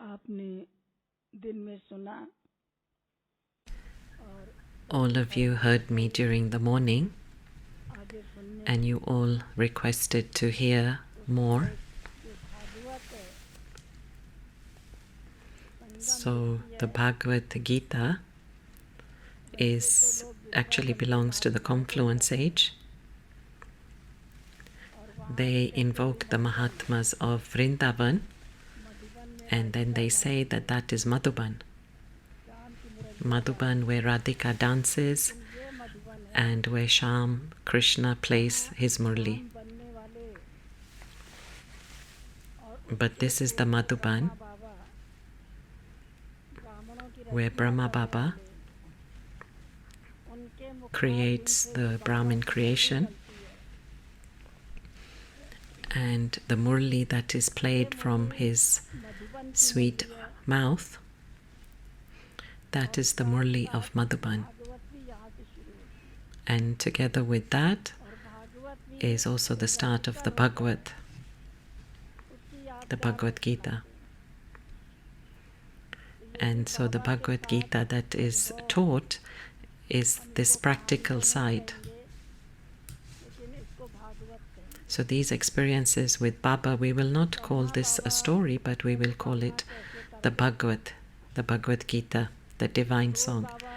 आपने दिन में सुना और All of you heard me during the morning, आगे सुनने and you all requested to hear more. जो भागवत है संगम So युक्ति the है Bhagavad Gita actually belongs to the confluence age. और वहाँ They invoke the Mahatmas of Vrindavan, Madhuban में and then they say that that is Madhuban. Shyam की मुरली Madhuban, where Radhika dances ये मधुबन है and where Sham Krishna plays his murli. हम बनने वाले और But this is the Madhuban Brahma बाबा ब्राह्मणों की where रचना Brahma करने Baba वाले उनके मुखार creates जिनसे the जो Brahmin बाबा की creation, निकलती है and the murli that is played from his Madhuban की sweet मुरली है mouth, that is the murli of Madhuban. Bhagavat भी यहाँ से शुरू होती है And together with that और भागवत भी is also the start of the Bhagavad, उसकी याद the Bhagavad Gita. And so the Bhagavad Gita that is taught is this practical side. लेकिन इसको भागवत कहें So these experiences with Baba, we will not call this a story, but we will call it the Bhagavad Gita, the divine song. Baba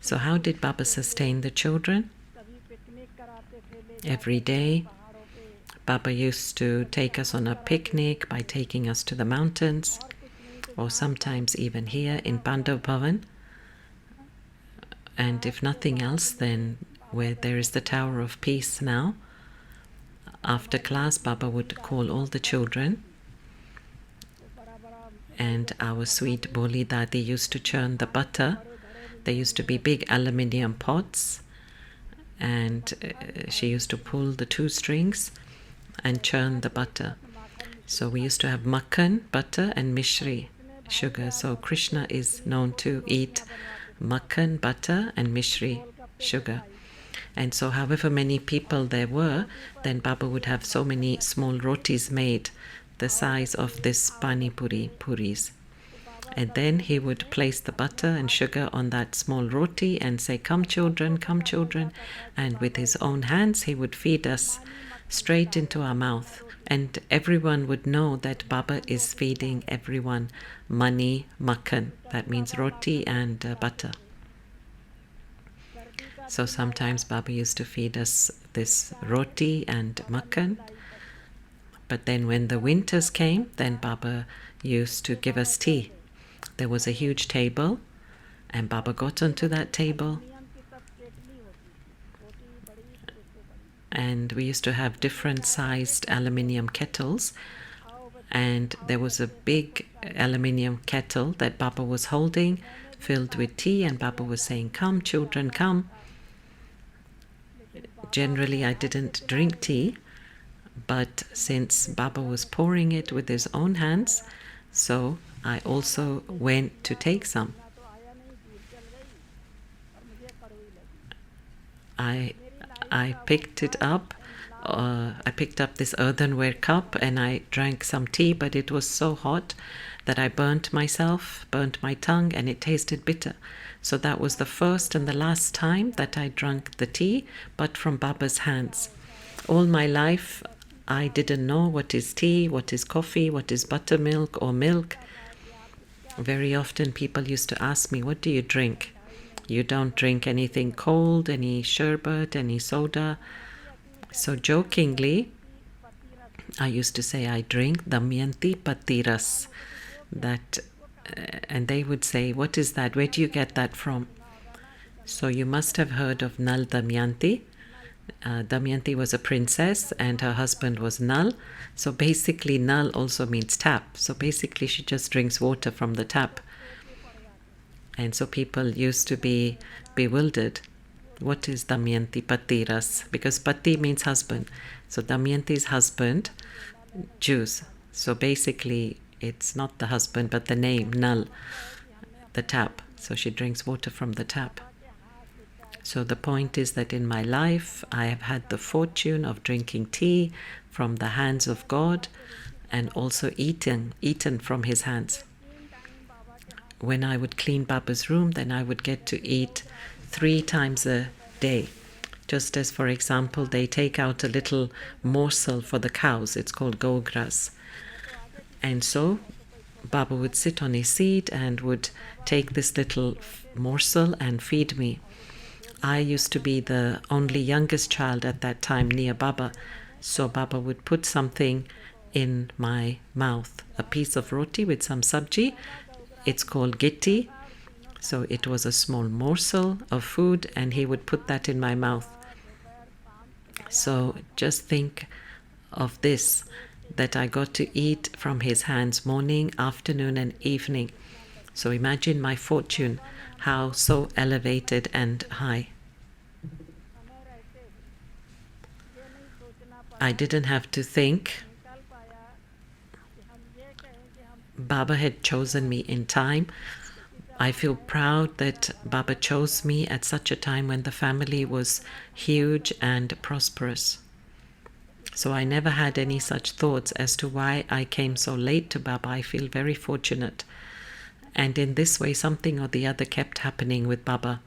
So how did Baba sustain the children? कभी picnic कराते थे ले Every day, पहाड़ों पे Baba used to take us on a picnic by taking us to the mountains, और कुछ नहीं तो or sometimes even here in Pandav Bhavan. And if nothing else, then where there is the Tower of Peace now, after class, Baba would call all the children, बड़ा बड़ा and our sweet Boli Dadi used to churn the butter. There used to be big aluminium pots, and she used to pull the two strings and churn the butter. So we used to have makhan, butter, and mishri, sugar. So Krishna is known to eat makhan, butter, and mishri, sugar. And so however many people there were, then Baba would have so many small rotis made, the size of this pani puri, puris. And then he would place the butter and sugar on that small roti and say, come children, and with his own hands he would feed us straight into our mouth. And everyone would know that Baba is feeding everyone mani makhan, that means roti and butter. So sometimes Baba used to feed us this roti and makhan, but then when the winters came, then Baba used to give us tea. There was a huge table, and Baba got onto that table, and we used to have different sized aluminium kettles, and there was a big aluminium kettle that Baba was holding, filled with tea, and Baba was saying, come children, come. Generally I didn't drink tea, but since Baba was pouring it with his own hands, so I also went to take some. I picked it up. I picked up this earthenware cup and I drank some tea, but it was so hot that I burnt myself, burnt my tongue, and it tasted bitter. So that was the first and the last time that I drank the tea, but from Baba's hands. All my life I didn't know what is tea, what is coffee, what is buttermilk or milk. Very often people used to ask me, what do you drink? You don't drink anything cold, any sherbet, any soda. So jokingly, I used to say I drink Damayanti Patiras. And they would say, what is that? Where do you get that from? So you must have heard of Nal Damayanti. Damayanti was a princess and her husband was Nal. So basically Nal also means tap. So basically she just drinks water from the tap. And so people used to be bewildered. What is Damayanti Patiras? Because Pati means husband. So Damayanti's husband, Jews. So basically it's not the husband but the name, Nal, the tap. So she drinks water from the tap. So the point is that in my life, I have had the fortune of drinking tea from the hands of God and also eaten from his hands. when I would clean Baba's room, then I would get to eat 3 times a day. Just as, for example, they take out a little morsel for the cows. It's called go grass. And so Baba would sit on his seat and would take this little morsel and feed me. I used to be the only youngest child at that time near Baba. So Baba would put something in my mouth, a piece of roti with some sabji. It's called gitti. So it was a small morsel of food, and he would put that in my mouth. So just think of this, that I got to eat from his hands morning, afternoon and evening. So imagine my fortune, how so elevated and high. I didn't have to think. Baba had chosen me in time. I feel proud that Baba chose me at such a time when the family was huge and prosperous. So I never had any such thoughts as to why I came so late to Baba. I feel very fortunate. And in this way, something or the other kept happening with Baba.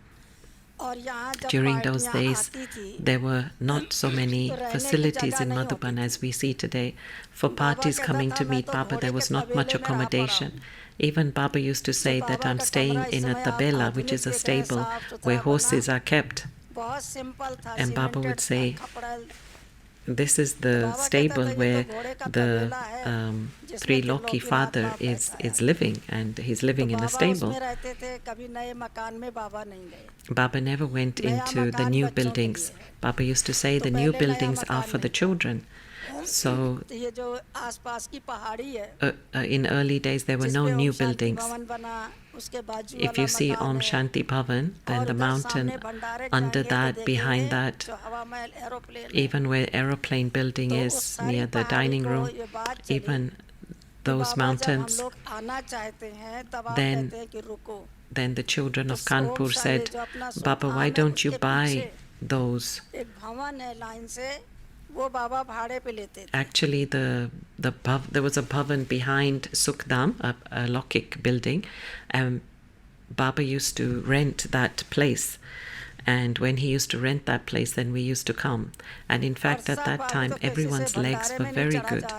During those days, there were not so many facilities in Madhuban as we see today. For parties coming to meet Baba, there was not much accommodation. Even Baba used to say that I'm staying in a tabela, which is a stable where horses are kept. And Baba would say, this is the stable where the Triloki father is living, and he's living in a stable. Baba never went into the new buildings. Baba used to say the new buildings are for the children. So in early days there were no new buildings. If you see Om Shanti Bhavan, then the mountain under that, behind that, even where aeroplane building is near the dining room, even those mountains, then the children of Kanpur said, Baba, why don't you buy those? Actually, there was a bhavan behind Sukhdam, a Lokik building, and Baba used to rent that place. And when he used to rent that place, then we used to come. And in fact, at that time, everyone's legs were very good.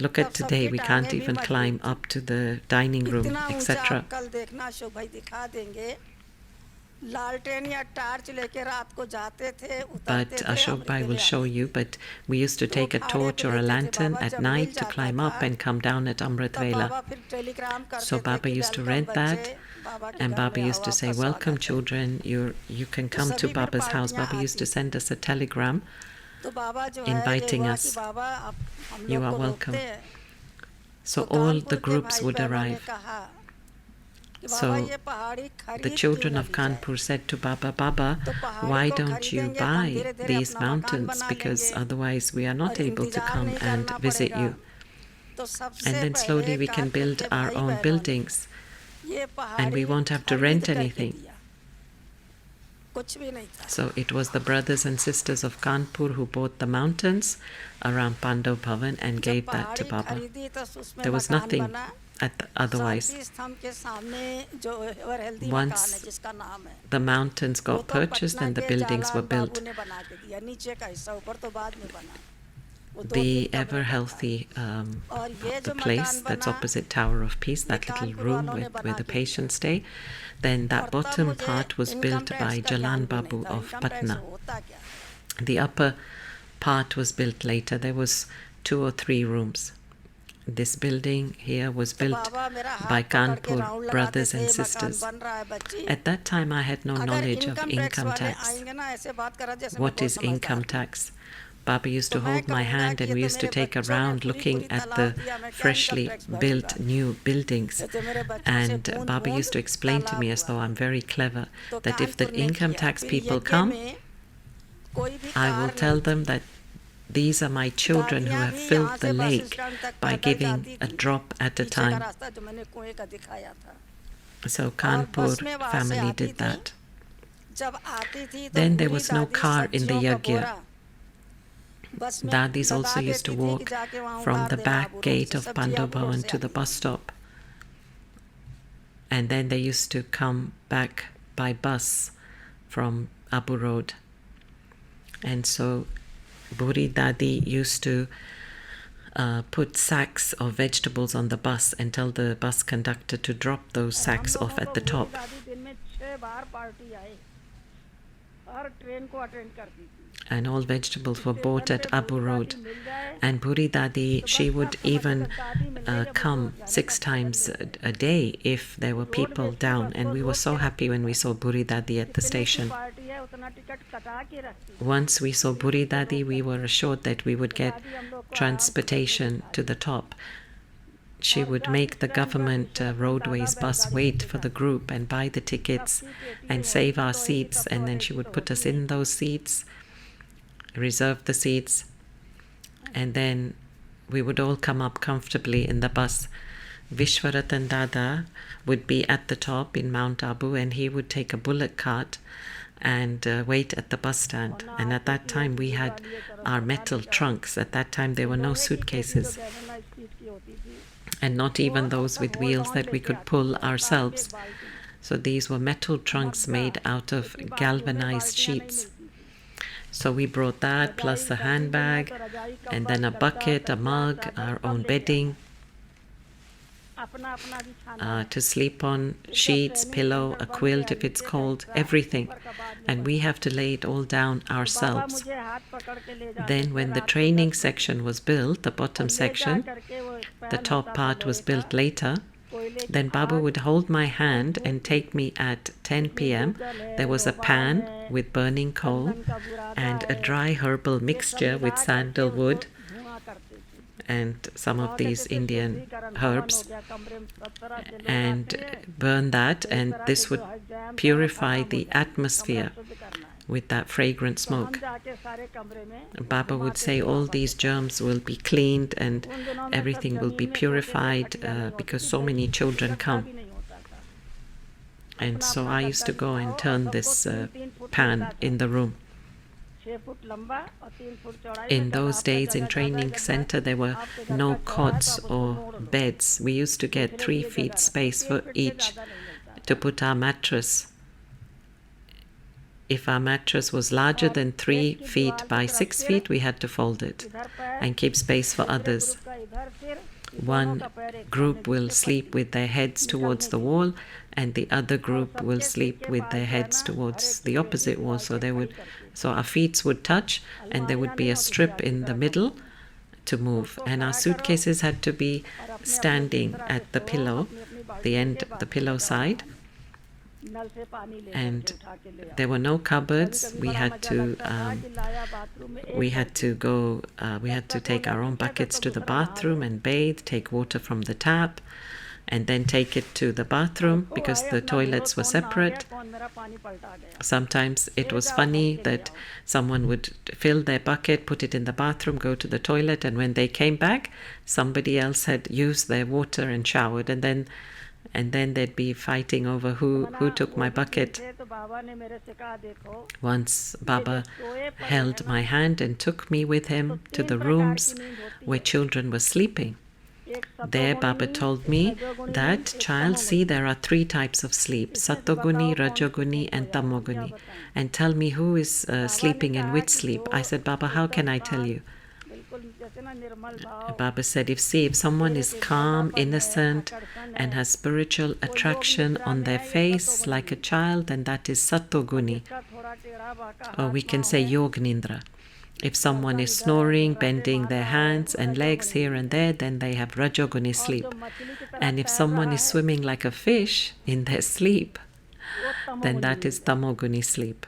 Look at today, we can't even climb up to the dining room, etc. But Ashok Bhai will show you, but we used to take a torch or a lantern at night to climb up and come down at Amrit Vela. So Baba used to rent that, and Baba used to say, welcome children, you can come to Baba's house. Baba used to send us a telegram inviting us, you are welcome. So all the groups would arrive. So the children of Kanpur said to Baba, Baba, why don't you buy these mountains, because otherwise we are not able to come and visit you. And then slowly we can build our own buildings and we won't have to rent anything. So it was the brothers and sisters of Kanpur who bought the mountains around Pandav Bhavan and gave that to Baba. There was nothing otherwise. Once the mountains got purchased and the buildings were built, the ever healthy the place that's opposite Tower of Peace, that little room where the patients stay, then that bottom part was built by Jalan Babu of Patna. The upper part was built later. There was 2 or 3 rooms. This building here was built by Kanpur brothers and sisters. At that time I had no knowledge of income tax. What is income tax? Baba used to hold my hand and we used to take a round looking at the freshly built new buildings. And Baba used to explain to me, as though I'm very clever, that if the income tax people come, I will tell them that these are my children who have filled the lake by giving a drop at a time. So Kanpur family did that. Then there was no car in the Yagya. Dadis also used to walk from the back gate of Pandav Bhavan to the bus stop. And then they used to come back by bus from Abu Road. And so Buri Dadi used to put sacks of vegetables on the bus and tell the bus conductor to drop those sacks off at the top. And all vegetables were bought at Abu Road. And Buri Dadi, she would even come 6 times a day if there were people down. And we were so happy when we saw Buri Dadi at the station. Once we saw Buri Dadi, we were assured that we would get transportation to the top. She would make the government roadways bus wait for the group and buy the tickets and save our seats, and then she would put us in those seats, reserve the seats, and then we would all come up comfortably in the bus. Vishwaratan Dada would be at the top in Mount Abu, and he would take a bullock cart and wait at the bus stand. And at that time we had our metal trunks. At that time there were no suitcases, and not even those with wheels that we could pull ourselves. So these were metal trunks made out of galvanized sheets. So we brought that plus a handbag and then a bucket, a mug, our own bedding to sleep on, sheets, pillow, a quilt if it's cold, everything. And we have to lay it all down ourselves. Then when the training section was built, the bottom section, the top part was built later, then Baba would hold my hand and take me at 10 p.m. There was a pan with burning coal and a dry herbal mixture with sandalwood and some of these Indian herbs, and burn that, and this would purify the atmosphere with that fragrant smoke. Baba would say all these germs will be cleaned and everything will be purified because so many children come. And so I used to go and turn this pan in the room. In those days in training center there were no cots or beds. We used to get 3 feet space for each to put our mattress. If our mattress was larger than 3 feet by 6 feet, we had to fold it and keep space for others. One group will sleep with their heads towards the wall, and the other group will sleep with their heads towards the opposite wall. So our feet would touch, and there would be a strip in the middle to move. And our suitcases had to be standing at the pillow, the end, the pillow side. And there were no cupboards. We had to take our own buckets to the bathroom and bathe, take water from the tap, and then take it to the bathroom because the toilets were separate. Sometimes it was funny that someone would fill their bucket, put it in the bathroom, go to the toilet, and when they came back, somebody else had used their water and showered, and then they'd be fighting over who took my bucket. Once Baba held my hand and took me with him to the rooms where children were sleeping. There Baba told me that, child, see there are 3 types of sleep, Satoguni, Rajoguni and Tamoguni, and tell me who is sleeping in which sleep. I said, Baba, how can I tell you? Baba said, if someone is calm, innocent and has spiritual attraction on their face like a child, then that is Satoguni, or we can say Yognindra. If someone is snoring, bending their hands and legs here and there, then they have Rajoguni sleep. And if someone is swimming like a fish in their sleep, then that is Tamoguni sleep.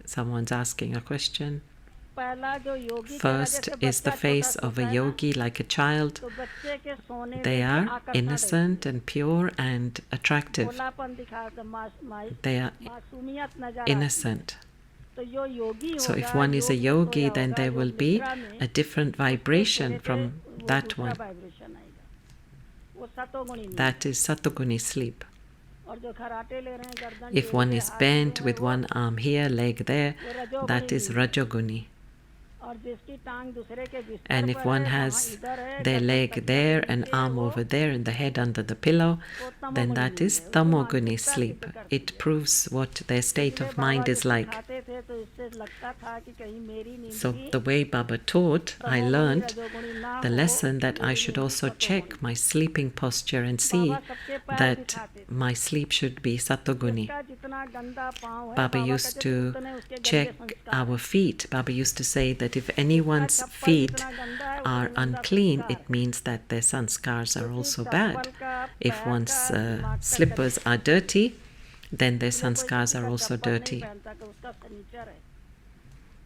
Someone's asking a question. First is the face of a yogi like a child. They are innocent and pure and attractive. They are innocent. So if one is a yogi, then there will be a different vibration from that one. That is Satoguni sleep. If one is bent with one arm here, leg there, that is Rajoguni. और जिसकी टांग दूसरे के बिस्तर And if पर one है, वहाँ has इधर है, their गर्दन leg तकिए there, के an नीचे है, arm वो over there, and the head under the pillow, then तमोगुणी that नींद is है, उसको tamoguni मानसिकता sleep. सिद्ध करती It है। proves what their state इसलिए of बाबा mind जो is like. सिखाते थे तो इससे लगता था कि कहीं मेरी नींद So भी the way Baba taught, I तमोगुणी learned रजोगुणी ना the हो, lesson that I मेरी should नींद भी also check सत्वगुणी। my sleeping posture and Baba see सबके पैर that दिखाते थे, my sleep should be satoguni. जिसका जितना गंदा पाँव है, Baba बाबा used कहते थे to उतने उसके गंदे check संस्कार our हैं। feet. Baba used to say that if जिसका anyone's चप्पल feet जितना गंदा है, are उतना गंदा unclean, संस्कार it है। means that their sanskars are क्योंकि also चप्पल bad. का, If पैर one's का, दिमाग का slippers are dirty, then their इसलिए कोई sanskars किसी are का also चप्पल नहीं dirty. पहनता कि उसका शनिचर है,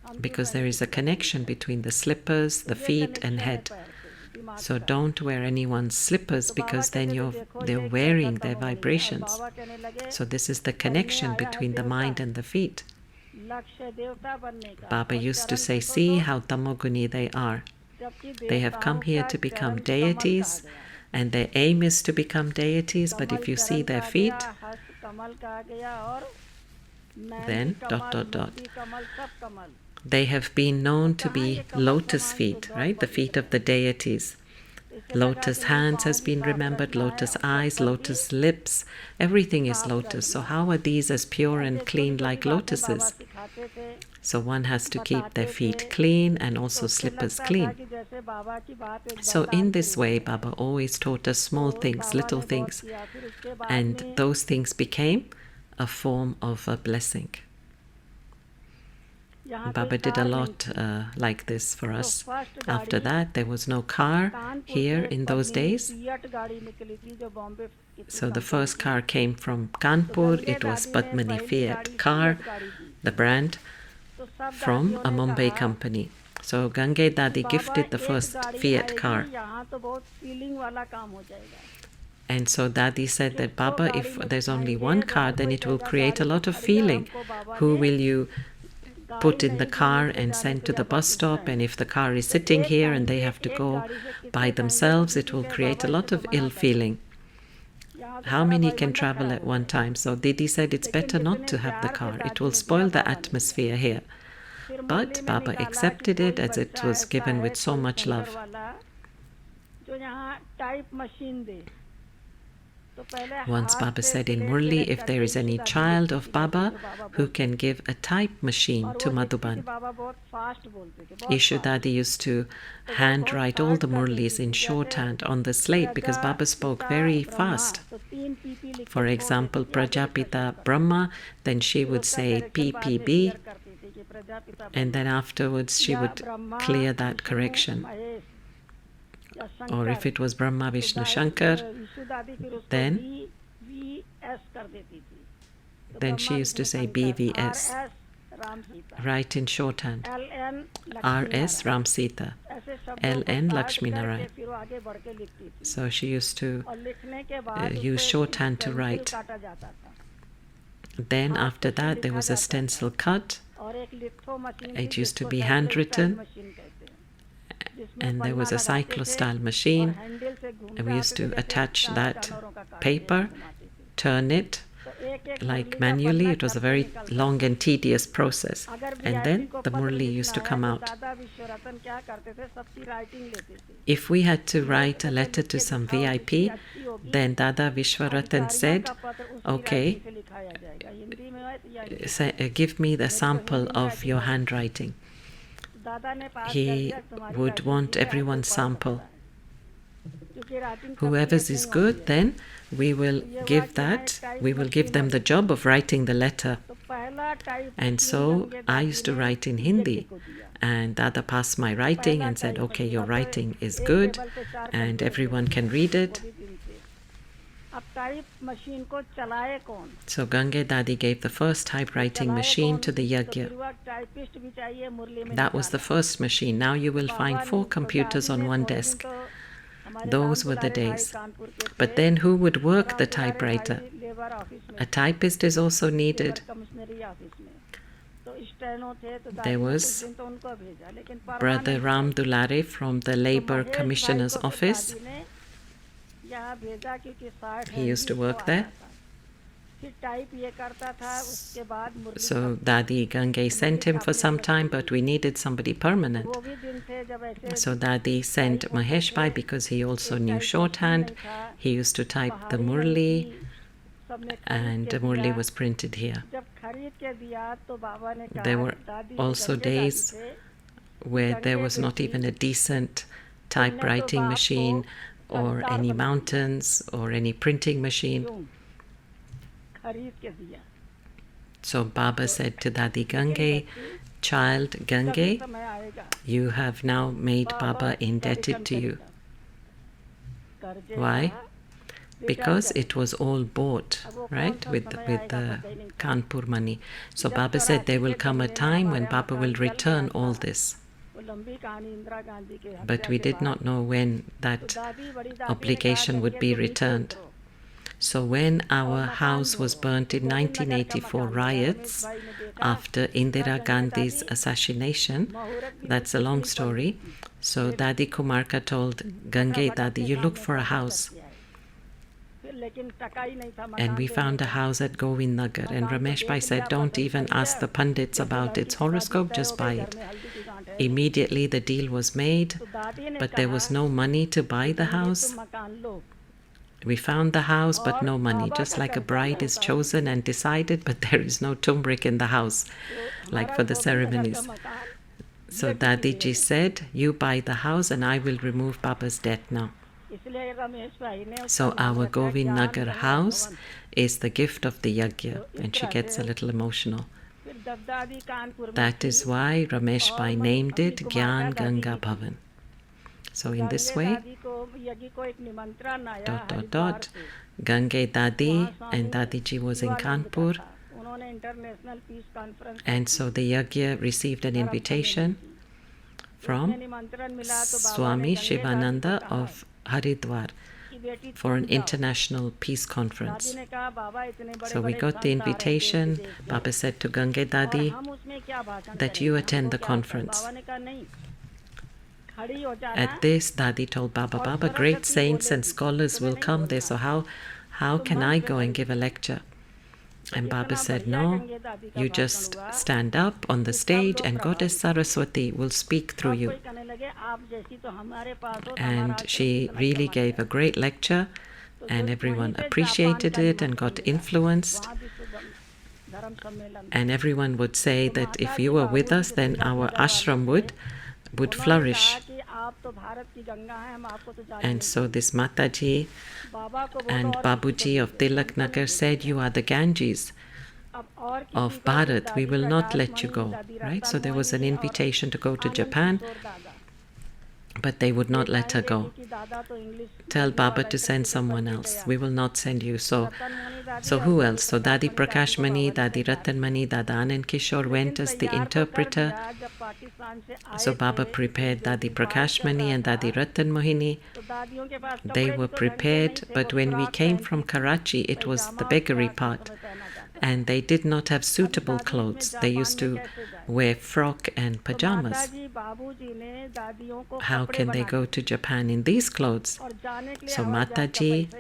हम क्यों Because there पहने is a किसी का connection Shanichar? between the slippers, तो the ये feet, and कनेक्शन है head. पैर से, दिमाग So का। don't wear anyone's slippers तो बाबा because then कहते थे देखो they're ये कैसा wearing their तमोगुणी है, और vibrations. बाबा कहने लगे So this is the बनने connection आया है between the देवता, mind and the feet. लक्ष्य देवता बनने का, Baba और used to चरण say, देखो see तो how tamoguni they are. जबकि They have देवताओं come here का to become चरण कमल कहा deities, गया है। and their aim is to become deities. But Kamal if you see चरण their कहा feet, गया, हस्त कमल कहा गया, और नैन then भी dot कमल, dot मुख dot. भी कमल, सब कमल। They have been known to कहाँ be ये कमल lotus समान feet, शुद्ध और right? The पवित्र feet of है? the deities. इससे लगा Lotus कि नहीं, hands पाँव has भी been साफ remembered, रखना है lotus और eyes, चप्पल भी lotus lips. Everything is साफ lotus. So रखना है। how are these as pure and ऐसे clean छोटी-छोटी like बातें बाबा lotuses? सिखाते थे, So one has to keep their बताते feet थे, clean and तो also उससे slippers लगता था clean. कि जैसे बाबा की बात एक So वरदान in के this रूप way, में है। Baba always taught us तो small things, बाबा little ने बहुत things, किया, फिर उसके बाद and में those things became a form of a blessing. यहाँ कोई Baba did a कार नहीं lot थी, like this for तो us. फर्स्ट After गाड़ी that, there was no car Kanpur here से in those Padmini days. Fiat गाड़ी निकली थी जो बॉम्बे की थी, So the कंपनी first की। car came from तो Kanpur. गंगे It was दादी ने Padmini पहली Fiat गाड़ी car, फिएट गाड़ी दी, the brand, तो सब from दादियों a ने Mumbai कहा company. So Gange कि Dadi बाबा gifted the एक first गाड़ी Fiat car. आएगी, यहाँ तो बहुत फीलिंग वाला काम हो जाएगा, And so Dadi said that, किसको Baba, गाड़ी if में there's only बिठाएंगे, one तो car, हर then कोई it will कहेगा create a गाड़ी lot of खड़ी है, feeling. हमको बाबा Who ने will you गाड़ी put in नहीं the दी, car मुझसे and जाने send को to the ज़्यादा bus पूछना stop? है। And if the car is तो sitting एक here and they कहेंगे, have to एक go गाड़ी से कितने by कहेंगे, तो themselves, it किसी will के create बाबा a lot इससे of तो मना ill कर feeling. यहाँ तो How सारा many can वायुमंडल travel खराब at हो one जाएगा। time? So Didi said it's लेकिन better not जितने to have the प्यार से car. It दादी will ने दिया, spoil the बाबा ने atmosphere दिया। here. फिर But मुरली में Baba निकाला कि accepted it कोई as it बच्चा was ऐसा given है, with so कोई much सेंटर love. वाला जो यहाँ टाइप मशीन दे, तो पहले Once हाथ Baba से said in plate Murli, select if there करके is any ईशु दादी child लिखती of थी, Baba जो बाबा who बोलते can थे, give a type machine और to वो लिखती थी, Madhuban, बाबा बहुत फास्ट बोलते थे, बहुत Ishu fast, Dadi used to तो वो बहुत handwrite all फास्ट the कर देती Murlis in थी, जैसे shorthand on the slate because प्रजा Baba spoke पिता very ब्रह्मा, fast. तो 3 पीपी लिख For के छोड़ example, देती थी, आगे लिखना शुरू Prajapita कर। Brahma, then she फिर would उसका say करेक्शन बाद में PPB, क्लियर करती थी कि Prajapita and then Brahma afterwards she या would Brahma clear that Vishnu correction. Mahesh या Or if Shankar, it was Brahma, तो Vishnu, Shankar, ईशु दादी फिर उसको then VS कर देती थी, तो then Brahma she used to Vishnu say Shankar, BVS, RS Ram Sita, write in shorthand. LN RS Lakshmi Ram Sita, ऐसे शब्दों को LN काट Lakshmi करके Narayan. फिर वो आगे बढ़ के लिखती थी, So she used to और लिखने के बाद use उससे shorthand to पेंसिल write. काटा जाता था, Then हाथ after से that there लिखा was a जाता था, stencil cut, और एक लिथो मशीन it थी used to जिसको be साइक्लोस्टाइल handwritten, मशीन कहते हैं, जिसमें and there Panna was a लगाते थे cyclostyle और machine, हैंडल से and घूमते we आते used थे, to जैसे attach चार that जानवरों का काटते paper, ऐसे घुमाते थे, turn it तो एक एक like मुरली का manually. Panna It was a कब से very निकलता long था। and tedious process. अगर And VIP then को the पत्र Murli लिखना used to है come तो out. दादा विश्वरतन क्या करते थे, सबकी राइटिंग लेते थे, If we had to ये write a ऐसे letter लिख to के some दिखाओ जिसकी VIP, अच्छी होगी, then Dada Vishwaratan अधिकारियों said, का पत्र उसकी okay, राइटिंग से लिखाया जाएगा, हिंदी में है या इंग्लिश में, give me the मेरी तो sample हिंदी में of राइटिंग your है, handwriting. दादा ने पास कर He दिया, तुम्हारी would राइटिंग want ठीक है, अब तू everyone's पढ़ sample. सकता है, क्योंकि राइटिंग सबकी Whoever's एक is नहीं good, होती है। then we will तो ये हुआ give कि यहाँ एक that, type we will give machine them the बनी, job of writing the letter. तो पहला type And machine so Gange I दादी used to ने write in यज्ञ Hindi, को दिया, and Dada passed my writing पहला and said, type okay, machine, your अब तो writing is एक good टेबल पे 4 and कंप्यूटर everyone थे, can read वो it. भी दिन थे। अब टाइप मशीन को चलाए कौन, So Gange Dadi gave the first typewriting चलाए machine कौन, to the तो Yagya. फिर हुआ टाइपिस्ट भी चाहिए, मुरली में That was the निकाला, first machine. Now you will Baba find ने 4 तो computers दादी on ने one थोड़े दिन desk. तो हमारे Ram Those were the Dulare भाई days. कानपुर के थे, But then who would work Ram the Dulare Bhai typewriter? Labour office में A थे, typist is also labour needed. कमिश्नरी ऑफिस में, तो स्टेनो थे, तो दादी There ने कुछ was दिन तो उनको भेजा, लेकिन Brother परमानेंट Ram चाहिए, Dulare from the तो Labour महेश भाई Commissioner's को फिर office. दादी ने यहाँ भेजा, क्योंकि 60 He used to हैंडीज को work there. आता था, फिर टाइप ये करता था, उसके बाद मुरली So Dadi Gange sent him for some time, but we needed somebody permanent. वो भी दिन थे जब ऐसे So Dadi sent Mahesh Bhai because he also knew shorthand. He used to type the Murli, सबने and खरीद के Murli दिया। was printed here. जब खरीद के दिया तो बाबा ने कहा There were दादी also गंगे दादी days से, where there was not even a decent typewriting machine or any mountains or any printing machine. क्यों खरीद के दिया। So Baba said to Dadi Gange, child Gange, समय आएगा you have now made Baba indebted to you. कर्जे Why? का Because it was all bought, right, with the Kanpur money. So Baba said there will come a time when Baba will return all this. वो लंबी कहानी इंदिरा गांधी के हत्या But we के did बाद। not know when तो that दादी बड़ी दादी ने कहा, obligation would be "गंगे तुम ही returned. सोचो।" So when our house was burnt in 1984 riots after Indira Gandhi's assassination, that's a long story. So Dadi Kumarka told Gange, Dadi, you look for a house. And we found a house at Govind Nagar. And Ramesh Bhai said, don't even ask the pundits about its horoscope, just buy it. Immediately the deal was made, but there was no money to buy the house. We found the house, but no money. Just like a bride is chosen and decided, but there is no turmeric in the house, like for the ceremonies. So Dadi ji said, you buy the house and I will remove Baba's debt now. So our Govind Nagar house is the gift of the Yagya, and she gets a little emotional. That is why Ramesh Bhai named it Gyan Ganga Bhavan. So in this way, ... Gange Dadi and Dadi ji was in Kanpur, and so the Yagya received an invitation from Swami Shivananda of Haridwar for an international peace conference. So we got the invitation. Baba said to Gange Dadi that you attend the conference. At this, Dadi told Baba, Baba, great saints and scholars will come there, so how can I go and give a lecture? And Baba said, no, you just stand up on the stage and Goddess Saraswati will speak through you. And she really gave a great lecture, and everyone appreciated it and got influenced. And everyone would say that if you were with us, then our ashram would flourish. And so this Mataji and Babuji of Tilak Nagar said, you are the Ganges of Bharat, we will not let you go, right? So there was an invitation to go to Japan, but they would not let her go. Tell Baba to send someone else. We will not send you. So who else? So Dadi Prakashmani, Dadi Ratanmani, Dada Anand Kishore went as the interpreter. So Baba prepared Dadi Prakashmani and Dadi Ratan Mohini. They were prepared, but when we came from Karachi, it was the beggary part. And they did not have suitable clothes. They used to wear frock and pajamas. How can they go to Japan in these clothes? So Mataji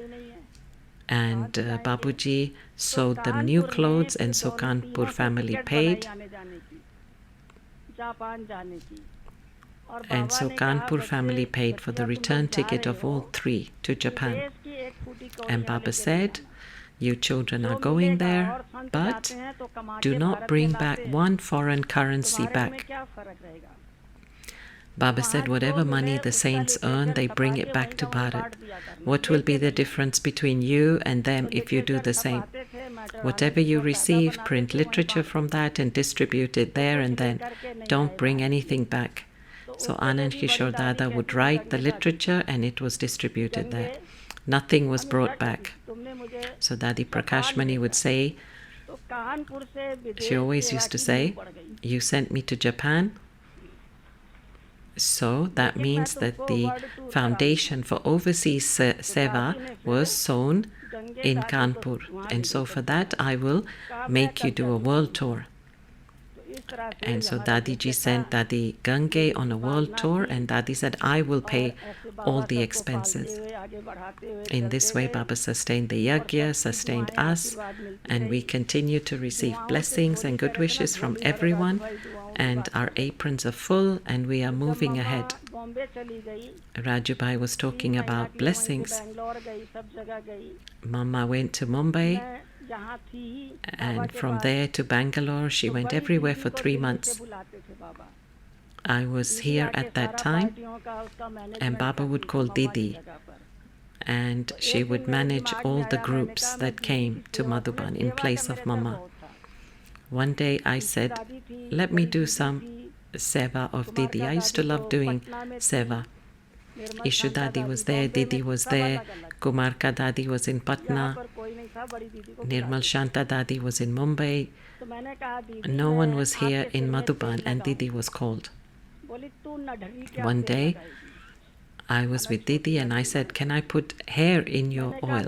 and Babuji sewed them new clothes, and so Kanpur family paid. And so Kanpur family paid for the return ticket of all three to Japan. And Baba said, you children are going there, but do not bring back one foreign currency back. Baba said, whatever money the saints earn, they bring it back to Bharat. What will be the difference between you and them if you do the same? Whatever you receive, print literature from that and distribute it there and then. Don't bring anything back. So Anand Kishore Dada would write the literature and it was distributed there. Nothing was brought back. So Dadi Prakashmani would say, she always used to say, you sent me to Japan. So that means that the foundation for overseas seva was sown in Kanpur. And so for that I will make you do a world tour. And so Dadi ji sent Dadi Gange on a world tour, and Dadi said, I will pay all the expenses. In this way, Baba sustained the Yagya, sustained us, and we continue to receive blessings and good wishes from everyone, and our aprons are full, and we are moving ahead. Rajubai was talking about blessings. Mama went to Mumbai, and from there to Bangalore. She went everywhere for 3 months. I was here at that time, and Baba would call Didi, and she would manage all the groups that came to Madhuban in place of Mama. One day I said, let me do some seva of Didi. I used to love doing seva. Ishu Dadi was there, Didi was there, Kumarka Dadi was in Patna, Nirmal Shanta Dadi was in Mumbai. No one was here in Madhuban, and Didi was called. One day I was with Didi and I said, can I put hair in your oil?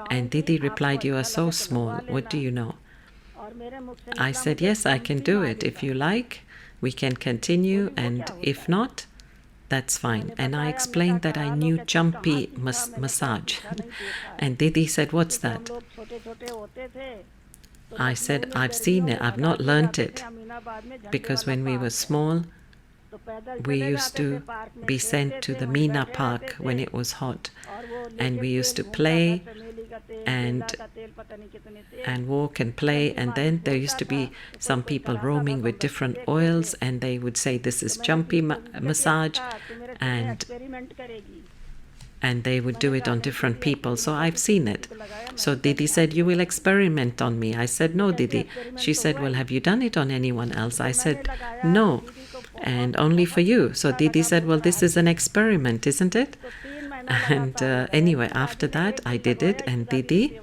And Didi replied, you are so small, what do you know? I said, yes, I can do it. If you like, we can continue, and if not, that's fine. And I explained that I knew jumpy massage. And Didi said, what's that? I said, I've seen it, I've not learnt it. Because when we were small, we used to be sent to the Meena Park when it was hot. And we used to play and walk and play, and then there used to be some people roaming with different oils, and they would say this is jumpy massage, and they would do it on different people. So I've seen it. So Didi said, you will experiment on me. I said, no, Didi. She said, well, have you done it on anyone else? I said, no, and only for you. So Didi said, well, this is an experiment, isn't it? And anyway, after that, I did it, and Didi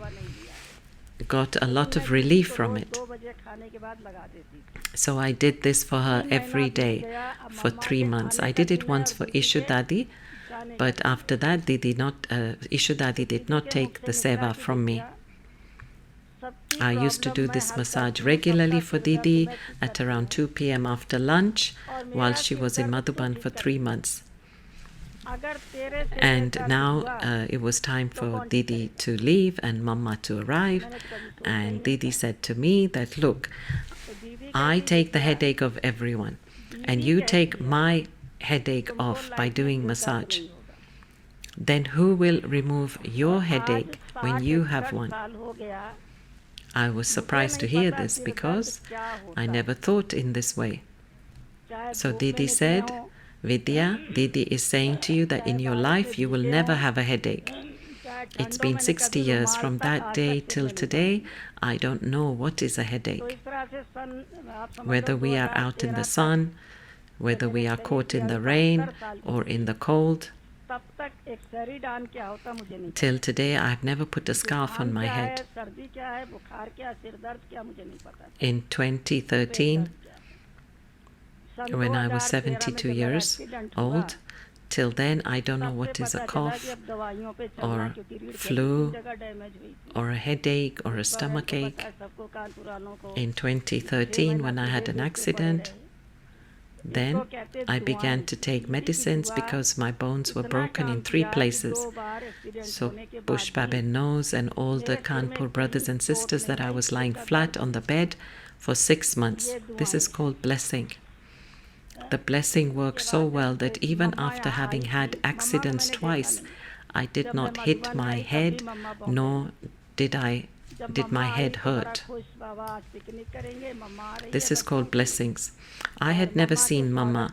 got a lot of relief from it. So I did this for her every day for 3 months. I did it once for Ishu Dadi, but after that, Ishu Dadi did not take the seva from me. I used to do this massage regularly for Didi at around 2 p.m. after lunch while she was in Madhuban for 3 months. And now it was time for Didi to leave and Mama to arrive. And Didi said to me that, look, I take the headache of everyone, and you take my headache off by doing massage. Then who will remove your headache when you have one? I was surprised to hear this because I never thought in this way. So Didi said, Vidya, Didi is saying to you that in your life you will never have a headache. It's been 60 years from that day till today. I don't know what is a headache. Whether we are out in the sun, whether we are caught in the rain or in the cold. Till today I have never put a scarf on my head. In 2013, when I was 72 years old, till then I don't know what is a cough or flu or a headache or a stomachache. In 2013, when I had an accident, then I began to take medicines because my bones were broken in 3 places. So Pushpaben knows, and all the Kanpur brothers and sisters, that I was lying flat on the bed for 6 months. This is called blessing. The blessing worked so well that even after having had accidents twice, I did not hit my head, nor did my head hurt. This is called blessings. I had never seen Mama.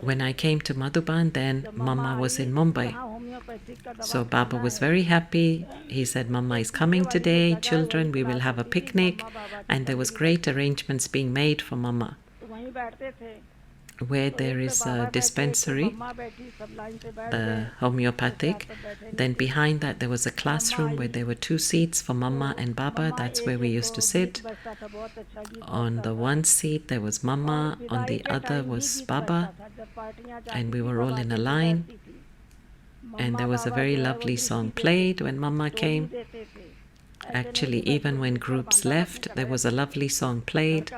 When I came to Madhuban, then Mama was in Mumbai. So Baba was very happy. He said, Mama is coming today, children, we will have a picnic. And there was great arrangements being made for Mama. Where there is a dispensary, homeopathic, then behind that there was a classroom where there were 2 seats for Mama and Baba. That's where we used to sit. On the one seat there was Mama, on the other was Baba, and we were all in a line. And there was a very lovely song played when Mama came. Actually, even when groups left, there was a lovely song played.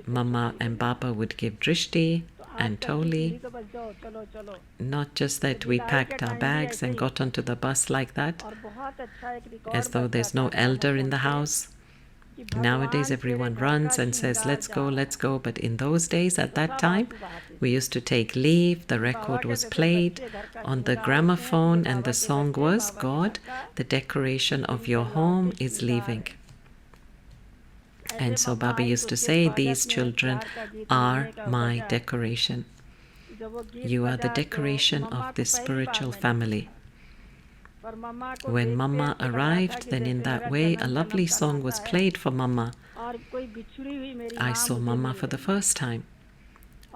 Mama and Baba would give drishti and toli. Not just that we packed our bags and got onto the bus like that, as though there's no elder in the house. Nowadays everyone runs and says, let's go. But in those days, at that time, we used to take leave. The record was played on the gramophone and the song was, God, the decoration of your home is leaving. And so Baba used to say, these children are my decoration. You are the decoration of this spiritual family. When Mama arrived, then in that way a lovely song was played for Mama. I saw Mama for the first time.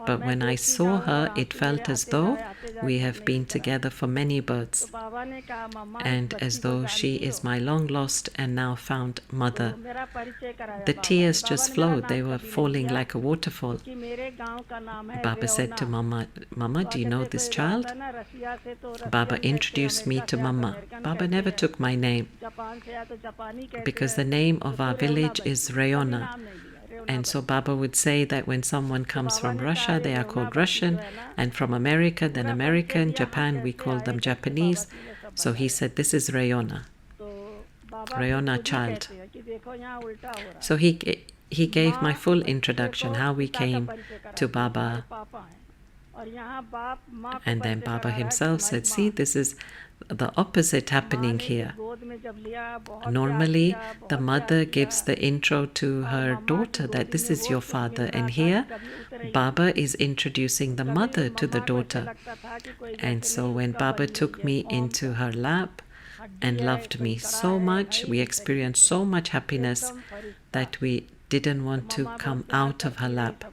But when I saw her, it felt as though we have been together for many births, and as though she is my long-lost and now found mother. The tears just flowed. They were falling like a waterfall. Baba said to Mama, Mama, do you know this child? Baba introduced me to Mama. Baba never took my name, because the name of our village is Rayona. And so Baba would say that when someone comes from Russia, they are called Russian, and from America, then American. Japan, we call them Japanese. So he said, this is Rayona, Rayona child. So he gave my full introduction, how we came to Baba. And then Baba himself said, see, this is the opposite happening here. Normally, the mother gives the intro to her daughter that this is your father. And here, Baba is introducing the mother to the daughter. And so when Baba took me into her lap and loved me so much, we experienced so much happiness that we didn't want to come out of her lap.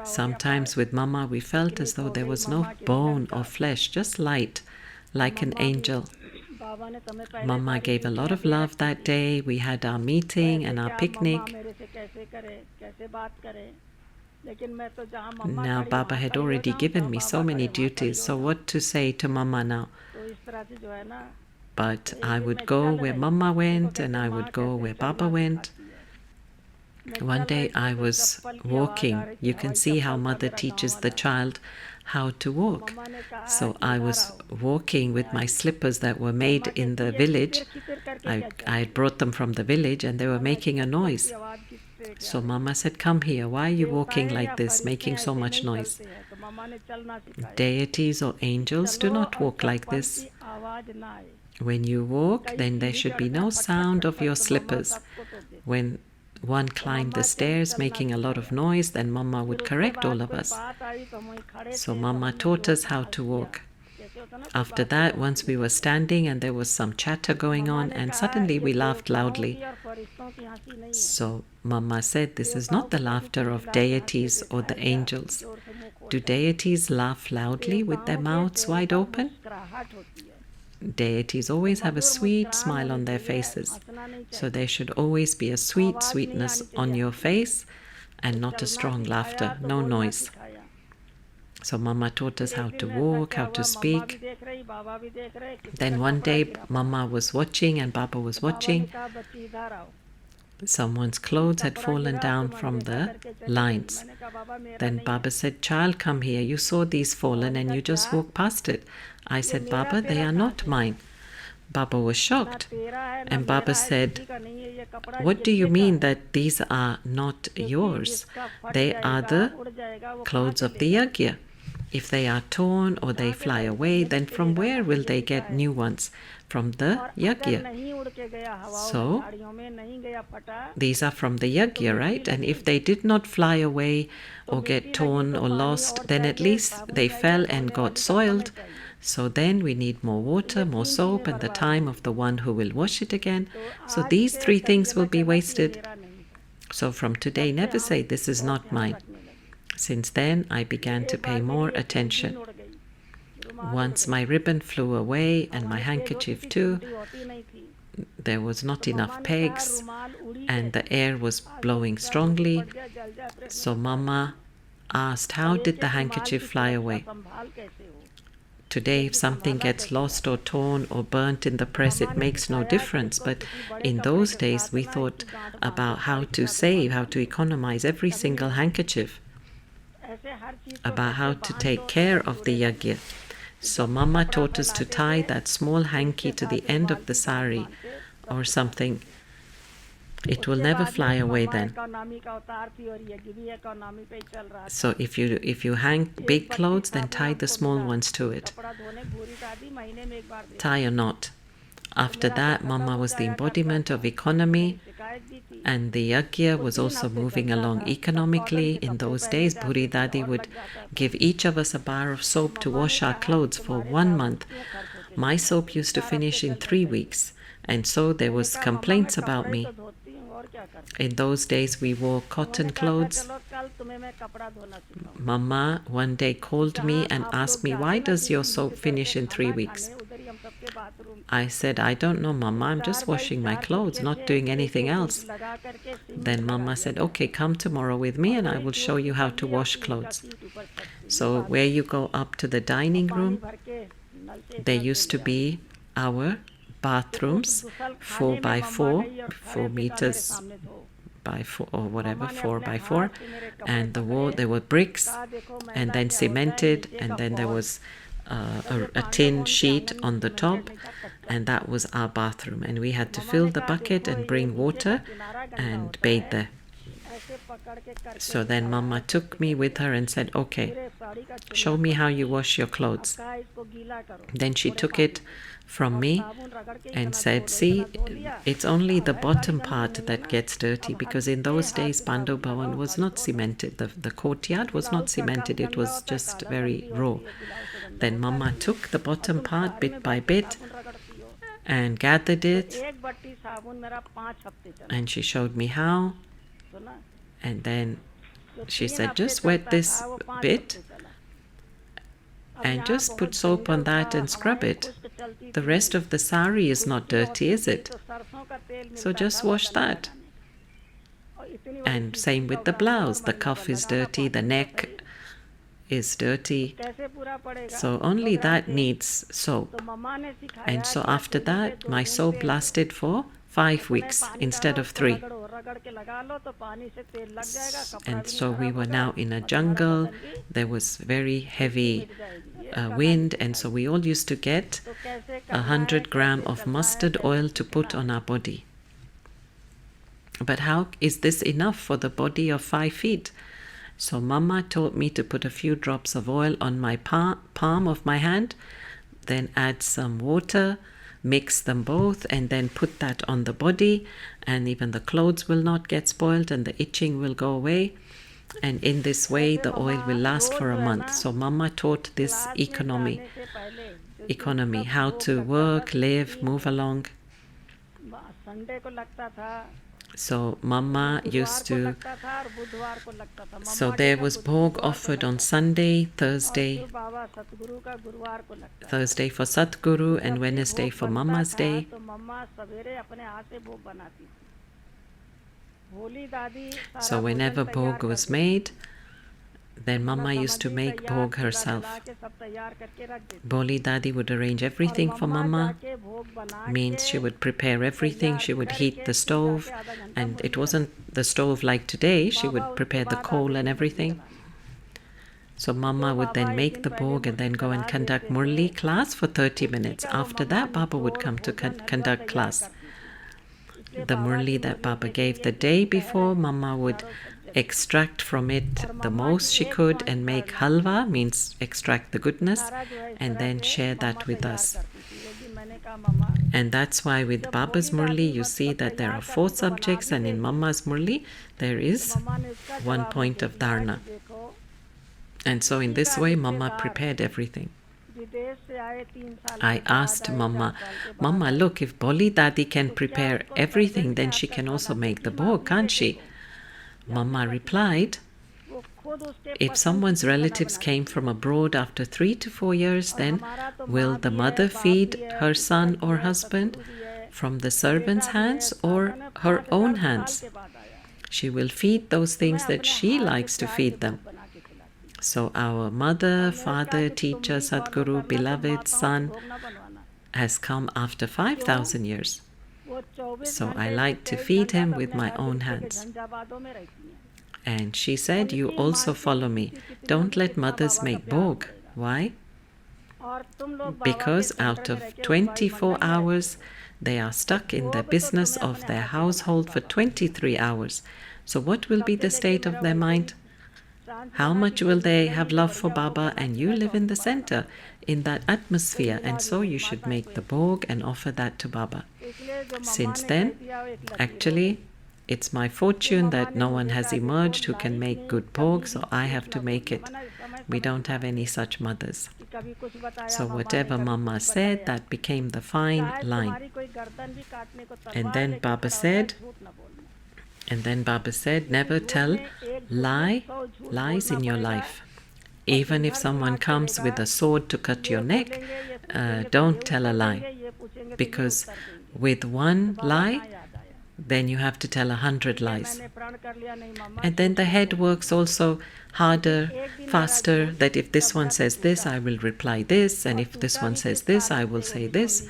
Sometimes with Mama, we felt as though there was no bone or flesh, just light, like an angel. Mama gave a lot of love that day. We had our meeting and our picnic. Now Baba had already given me so many duties, so what to say to Mama now? But I would go where Mama went and I would go where Baba went. One day I was walking. You can see how mother teaches the child how to walk. So I was walking with my slippers that were made in the village. I had brought them from the village and they were making a noise. So Mama said, come here, why are you walking like this, making so much noise? Deities or angels do not walk like this. When you walk, then there should be no sound of your slippers. When one climbed the stairs making a lot of noise, then Mama would correct all of us. So Mama taught us how to walk. After that, once we were standing and there was some chatter going on, and suddenly we laughed loudly. So Mama said, this is not the laughter of deities or the angels. Do deities laugh loudly with their mouths wide open? Deities always have a sweet smile on their faces. So there should always be a sweet sweetness on your face and not a strong laughter, no noise. So Mama taught us how to walk, how to speak. Then one day Mama was watching and Baba was watching. Someone's clothes had fallen down from the lines. Then Baba said, child, come here. You saw these fallen and you just walked past it. I said, Baba, they are not mine. Baba was shocked. And Baba said, what do you mean that these are not yours? They are the clothes of the Yagya. If they are torn or they fly away, then from where will they get new ones? From the Yagya. So, these are from the Yagya, right? And if they did not fly away or get torn or lost, then at least they fell and got soiled. So then we need more water, more soap, and the time of the one who will wash it again. So these three things will be wasted. So from today, never say, this is not mine. Since then, I began to pay more attention. Once my ribbon flew away and my handkerchief too. There was not enough pegs and the air was blowing strongly. So Mama asked, how did the handkerchief fly away? Today, if something gets lost or torn or burnt in the press, it makes no difference. But in those days, we thought about how to save, how to economize every single handkerchief, about how to take care of the yagya. So Mama taught us to tie that small hanky to the end of the sari or something. It will never fly away then. So if you hang big clothes, then tie the small ones to it. Tie a knot. After that, Mama was the embodiment of economy, and the Yagya was also moving along economically. In those days, Buri Dadi would give each of us a bar of soap to wash our clothes for 1 month. My soap used to finish in 3 weeks, and so there was complaints about me. In those days, we wore cotton clothes. Mama one day called me and asked me, why does your soap finish in 3 weeks? I said, I don't know, Mama, I'm just washing my clothes, not doing anything else. Then Mama said, okay, come tomorrow with me and I will show you how to wash clothes. So where you go up to the dining room, there used to be our bathrooms, 4 by 4, 4 meters by 4 or whatever, 4 by 4, and the wall, there were bricks and then cemented, and then there was a tin sheet on the top, and that was our bathroom, and we had to fill the bucket and bring water and bathe there. So then Mama took me with her and said, okay, show me how you wash your clothes. Then she took it from me and said, see, it's only the bottom part that gets dirty, because in those days Pandav Bhavan was not cemented. The courtyard was not cemented. It was just very raw. Then Mama took the bottom part bit by bit and gathered it, and she showed me how. And then she said, just wet this bit and just put soap on that and scrub it. The rest of the sari is not dirty, is it? So just wash that. And same with the blouse. The cuff is dirty, the neck is dirty. So only that needs soap. And so after that, my soap lasted for 5 weeks instead of 3. And so we were now in a jungle. There was very heavy wind, and so we all used to get 100 grams of mustard oil to put on our body. But how is this enough for the body of 5 feet? So Mama taught me to put a few drops of oil on my palm of my hand, then add some water, mix them both, and then put that on the body, and even the clothes will not get spoiled and the itching will go away. And in this way the oil will last for a month. So Mama taught this economy, how to work, live, move along. So Mama used to, so there was bhog offered on Sunday, Thursday for Satguru, and Wednesday for Mama's day. So whenever bhog was made, then Mama used to make bhog herself. Boli Dadi would arrange everything for Mama. Means she would prepare everything. She would heat the stove, and it wasn't the stove like today. She would prepare the coal and everything. So Mama would then make the bhog and then go and conduct Murli class for 30 minutes. After that, Baba would come to conduct class. The Murli that Baba gave the day before, Mama would extract from it the most she could and make halwa, means extract the goodness, and then share that with us. And that's why with Baba's Murli you see that there are 4 subjects, and in Mama's Murli there is 1 point of dharna. And so in this way Mama prepared everything. I asked Mama, look, if Boli Dadi can prepare everything, then she can also make the bhog, can't she? Mama replied, if someone's relatives came from abroad after 3 to 4 years, then will the mother feed her son or husband from the servant's hands or her own hands? She will feed those things that she likes to feed them. So our mother, father, teacher, Sadguru, beloved son has come after 5,000 years. So I like to feed him with my own hands. And she said, you also follow me. Don't let mothers make bhog. Why? Because out of 24 hours, they are stuck in the business of their household for 23 hours. So what will be the state of their mind? How much will they have love for Baba? And you live in the center, in that atmosphere, and so you should make the bhog and offer that to Baba. Since then, actually, it's my fortune that no one has emerged who can make good bhog, so I have to make it. We don't have any such mothers. So whatever Mama said, that became the fine line. And then Baba said, never tell lies in your life. Even if someone comes with a sword to cut your neck, don't tell a lie. Because with one lie, then you have to tell 100 lies. And then the head works also harder, faster, that if this one says this, I will reply this, and if this one says this, I will say this.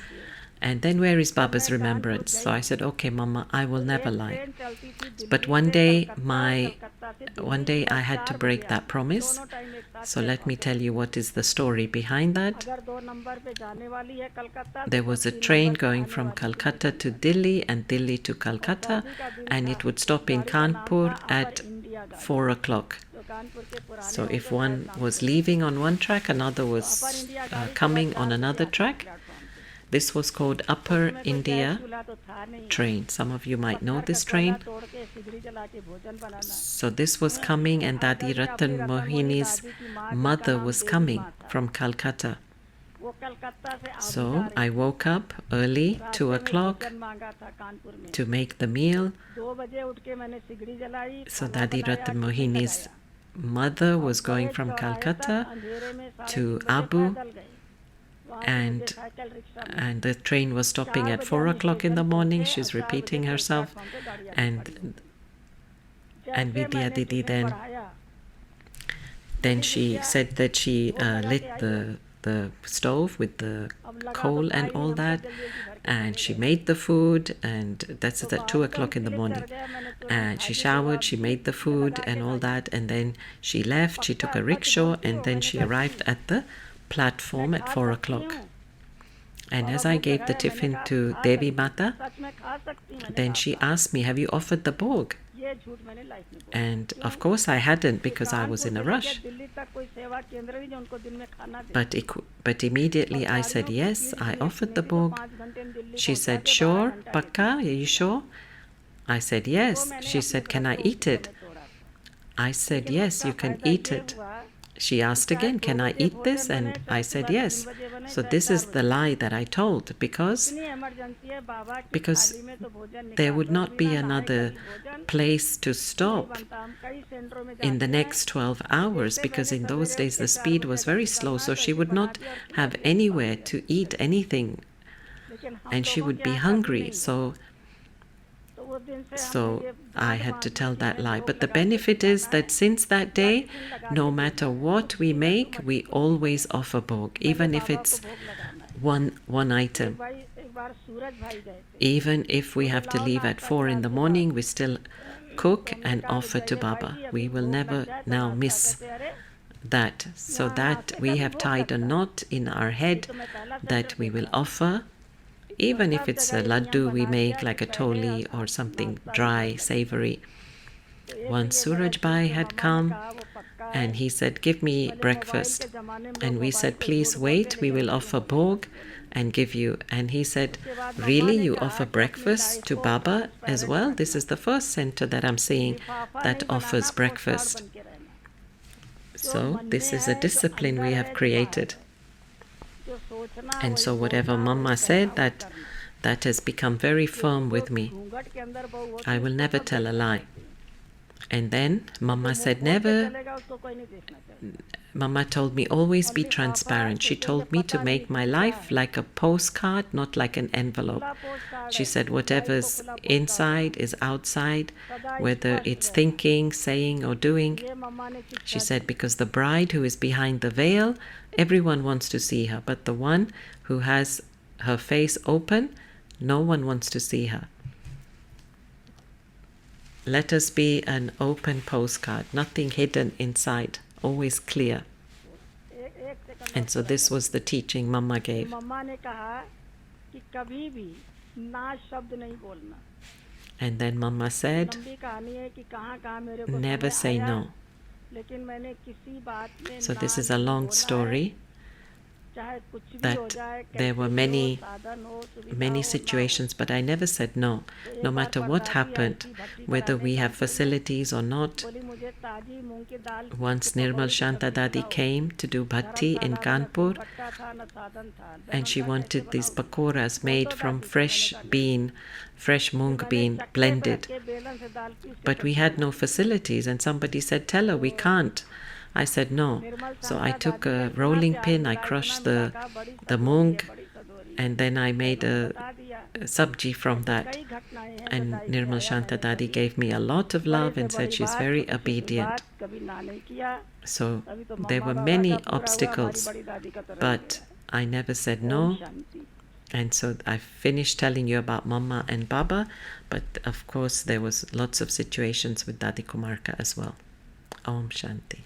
And then where is Baba's remembrance? So I said, okay, Mama, I will never lie. But one day I had to break that promise. So let me tell you what is the story behind that. There was a train going from Calcutta to Delhi and Delhi to Calcutta, and it would stop in Kanpur at 4 o'clock. So if one was leaving on one track, another was coming on another track. This was called Upper India train. Some of you might know this train. So this was coming, and Dadi Ratan Mohini's mother was coming from Calcutta. So I woke up early, 2 o'clock, to make the meal. So Dadi Ratan Mohini's mother was going from Calcutta to Abu, and the train was stopping at 4 o'clock in the morning. She's repeating herself, and Vidya Didi then she said that she lit the stove with the coal and all that, and she made the food, and that's at 2 o'clock in the morning. And she showered, she made the food and all that, and then she left. She took a rickshaw, and then she arrived at the platform at 4 o'clock. And as I gave the tiffin to Devi Mata, then she asked me, have you offered the bhog? And of course I hadn't, because I was in a rush. But immediately I said, yes, I offered the bhog. She said, sure, Pakka, are you sure? I said, yes. She said, can I eat it? I said, yes, you can eat it. She asked again, can I eat this? And I said, yes. So this is the lie that I told, because there would not be another place to stop in the next 12 hours, because in those days the speed was very slow, so she would not have anywhere to eat anything, and she would be hungry. So I had to tell that lie. But the benefit is that since that day, no matter what we make, we always offer bhog, even if it's one item. Even if we have to leave at 4 in the morning, we still cook and offer to Baba. We will never now miss that. So that we have tied a knot in our head that we will offer. Even if it's a laddu we make, like a toli or something dry, savory. Once Suraj Bhai had come, and he said, give me breakfast. And we said, please wait, we will offer bhog and give you. And he said, really, you offer breakfast to Baba as well? This is the first center that I'm seeing that offers breakfast. So this is a discipline we have created. And so whatever Mama said, that has become very firm with me. I will never tell a lie. And then Mama जो said, मुंह खोल के never, चलेगा उसको कोई नहीं देखना चाहिए. Mama told me, always be और transparent. She लिफाफा told me to पता नहीं make my क्या life है. like a postcard, not like an envelope. खुला पोस्ट कार्ड She है. said, लाइफ whatever's को खुला पोस्ट कार्ड inside है. is outside, सदा whether स्पष्ट it's रहना. thinking, saying, or doing. ये मम्मा ने She शिक्षा said, the. because the bride who is behind the veil, everyone wants to see her, but the one who has her face open, no one wants to see her. Let us be an open postcard, nothing hidden inside, always clear. एक second And so this was the teaching Mama gave. मम्मा ने कहा कि कभी भी ना शब्द नहीं बोलना. And then Mama said, लंबी कहानी है कि कहाँ कहाँ मेरे को never समय say आया, no. लेकिन मैंने किसी बात में So ना this is a नहीं long बोला है. story चाहे कुछ भी that हो जाए, there कैसे were भी हो, many साधन हो, सुविधा many हो, ना हो. situations, but I never said no. तो No एक बार matter what परदादी आई happened, थी भट्टी whether कराने we have कानपुर में. facilities or not. बोली मुझे ताजी मूंग की दाल Once की Nirmal पकौड़ी की Shanta सब्जी Dadi खिलाओ. came to do bhatti in धर्मशाला में न कोई Kanpur, भट्टा था न साधन था. and she बेलन था, wanted कैसे these बनाऊं? pakoras made बोल दो from दादी को. मैंने fresh कहा नहीं. bean, fresh फिर mung मैंने bean चक्के पे blended. रख के बेलन से दाल पीस के But we सब्जी had no बनाई. facilities, and somebody said, tell her we can't. I said no. Nirmal So I Shanta took दादी ने a इतना rolling प्यार pin, I मिला, इतना crushed मिला, कहा बड़ी the सदोरी mung, है, बड़ी सदोरी है. and then I made मैंने a बता दिया. sabji from ऐसी that. कई घटनाएं हैं And बताई कि Nirmal आया Shanta मैंने Dadi कभी. gave me a lot of बड़ी love से and said बड़ी she's बात, very छोटी से छोटी obedient. बात कभी ना नहीं किया. So अभी तो there mamma were Baba many का पूरा हुआ, हमारी obstacles, बड़ी दादी का तो रह but गया. I never said Om no. Shanti. And so I finished telling you about Mama and Baba, but of course there was lots of situations with Dadi Kumarka as well. Om Shanti.